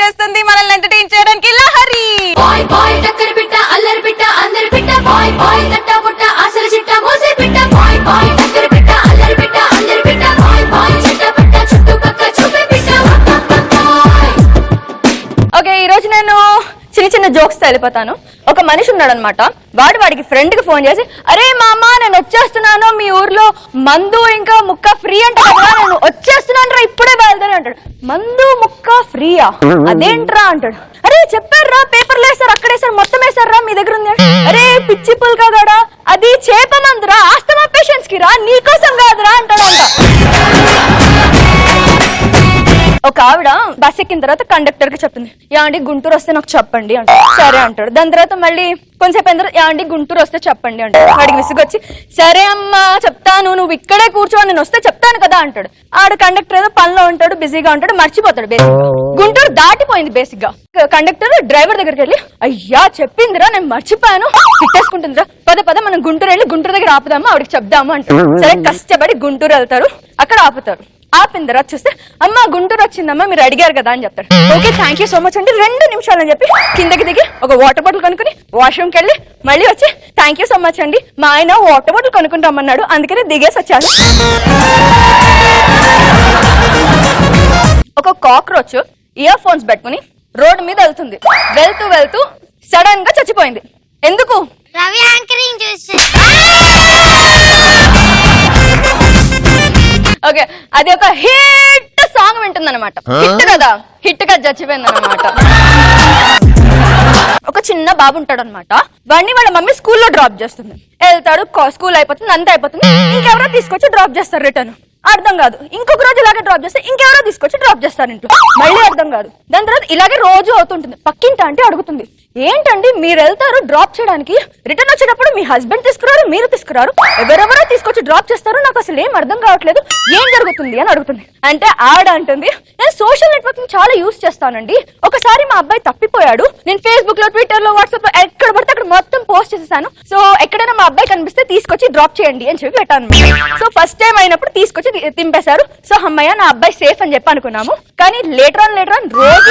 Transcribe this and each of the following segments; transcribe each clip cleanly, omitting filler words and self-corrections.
వచ్చేస్తుంది మనల్ని ఎంటర్టైన్ చేయడానికి లహరి. బాయ్ బాయ్ టక్కరి పిట్ట అల్లరి పిట్ట అందరి పిట్ట బాయ్ బాయ్ తట్ట పుట్ట అసలు చిట్ట మోసే పిట్ట బాయ్ బాయ్ టక్కరి పిట్ట అల్లరి పిట్ట అందరి పిట్ట బాయ్ బాయ్ చిట్ట పట్ట చుట్టుపక్క చూపే పిట్ట. ఓకే, ఈ రోజు నేను చిన్న జోక్స్ తెలిపోతాను. ఒక మనిషి ఉన్నాడు అనమాట. వాడికి ఫ్రెండ్ కి ఫోన్ చేసి, అరే మామ నేను వచ్చేస్తున్నాను, మీ ఊర్లో మందు ఇంకా ముక్క ఫ్రీ అంటే కదా, నేను వచ్చేస్తున్నాను రా ఇప్పుడే బయలుదేరి అంటాడు. మందు ముక్క ఫ్రీయా? అదేంట్రా అంటాడు. అరే చెప్పారా, పేపర్లు వేస్తారు, అక్కడ వేస్తారు, మొత్తం వేస్తారా, మీ దగ్గర ఉంది. అరే పిచ్చి పుల్కా గడా, అది చేప మందురా, ఆస్తమా పేషెంట్స్ కి రా, నీకోసం కాదురా అంటాడంట. ఒక ఆవిడ బస్ ఎక్కిన తర్వాత కండక్టర్ కి చెప్తుంది, యాండి గుంటూరు వస్తే నాకు చెప్పండి అంటే. సరే అంటాడు. దాని తర్వాత మళ్ళీ కొంచెంసేపు అయిన తర్వాత, యాండి గుంటూరు వస్తే చెప్పండి అంటాడు. వాడికి విసుగొచ్చి, సరే అమ్మా చెప్తాను, నువ్వు ఇక్కడే కూర్చో, నేను వస్తే చెప్తాను కదా అంటాడు. ఆడు కండక్టర్ ఏదో పనిలో ఉంటాడు, బిజీగా ఉంటాడు, మర్చిపోతాడు. బేసిక్ గుంటూరు దాటిపోయింది. బేసిక్ గా కండక్టర్ డ్రైవర్ దగ్గరికి వెళ్ళి, అయ్యా చెప్పిందిరా, నేను మర్చిపోయాను, తిట్టేసుకుంటుందిరా, పద పద మనం గుంటూరు వెళ్ళి గుంటూరు దగ్గర ఆపుదాము, ఆవిడకి చెప్దాము అంటాడు. సరే కష్టపడి గుంటూరు వెళ్తారు. అక్కడ ఆపుతారు. ఆపిన తర్వాత చూస్తే, అమ్మ గుంటూరు వచ్చిందమ్మా, మీరు అడిగారు కదా అని చెప్తాడు. Okay thank you so much అండి, 2 నిమిషాలు అని చెప్పి కిందకి దిగి ఒక వాటర్ బాటిల్ కొనుక్కుని వాష్రూమ్కి వెళ్ళి మళ్ళీ వచ్చి, థ్యాంక్ యూ సో మచ్ అండి, మా ఆయన వాటర్ బాటిల్ కొనుక్కుంటామన్నాడు, అందుకని దిగేసి వచ్చాను. ఒక కాక్రోచ్ ఇయర్ ఫోన్స్ పెట్టుకుని రోడ్డు మీద వెళ్తుంది. వెళ్తూ వెళ్తూ సడన్ గా చచ్చిపోయింది. ఎందుకు? రవి యాంకరింగ్ చూసి. ఓకే, అది ఒక హిట్ సాంగ్ వింటుంది అనమాట. హిట్ కదా, హిట్ గా చచ్చిపోయింది అనమాట. ఒక చిన్న బాబు ఉంటాడు అనమాట. వాడిని వాళ్ళ మమ్మీ స్కూల్లో డ్రాప్ చేస్తుంది. వెళ్తాడు, స్కూల్ అయిపోతుంది, అంతా అయిపోతుంది, ఇంకెవరో తీసుకొచ్చి డ్రాప్ చేస్తారు. రిటర్న్ అర్థం కాదు. ఇంకొక రోజు ఇలాగే డ్రాప్ చేస్తే ఇంకెవరో తీసుకొచ్చి డ్రాప్ చేస్తారు ఇంట్లో. మళ్ళీ అర్థం కాదు. దాని తర్వాత ఇలాగే రోజు అవుతుంటుంది. పక్కింటి అంటే అడుగుతుంది, ఏంటండి మీరు వెళ్తారు డ్రాప్ చేయడానికి, రిటర్న్ వచ్చేటప్పుడు మీ హస్బెండ్ తీసుకురారు, మీరు తీసుకురారు, ఎవరెవరో తీసుకొచ్చి డ్రాప్ చేస్తారు, నాకు అసలు ఏం అర్థం కావట్లేదు, ఏం జరుగుతుంది అని అడుగుతుంది. అంటే ఆడ అంటుంది, నేను సోషల్ నెట్వర్కింగ్ చాలా యూజ్ చేస్తానండి, ఒకసారి మా అబ్బాయి తప్పిపోయాడు, నేను ఫేస్బుక్ లో, ట్విట్టర్ లో, వాట్సాప్ లో ఎక్కడ పడితే అక్కడ మొత్తం పోస్ట్ చేసేసాను, సో ఎక్కడైనా మా అబ్బాయి కనిపిస్తే తీసుకొచ్చి డ్రాప్ చేయండి అని చెప్పి పెట్టాను. సో ఫస్ట్ టైం అయినప్పుడు తీసుకొచ్చి తింపేశారు. సో అమ్మయ్య నా అబ్బాయి సేఫ్ అని చెప్పి అనుకున్నాము. కానీ లేటర్ ఆన్ రోజు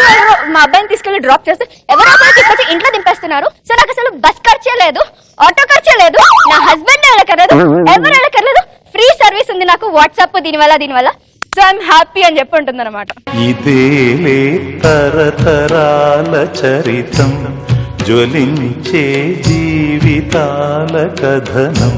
మా అబ్బాయిని తీసుకెళ్లి డ్రాప్ చేస్తే ఎవరో తీసుకొచ్చి ఇంట్లో దింపేస్తున్నారు. సో నాకు అసలు బస్ ఖర్చే లేదు, ఆటో ఖర్చే లేదు, నా హస్బెండ్ వెళ్ళకర్లేదు, ఎవరు వెళ్ళకర్లేదు, ఫ్రీ సర్వీస్ ఉంది నాకు వాట్సాప్, దీనివల్ల సో ఐఎమ్ హ్యాపీ అని చెప్పి ఉంటుంది అనమాట. ఇదేలే తరతరాల చరితం, జ్వలించే జీవితాల కథనం.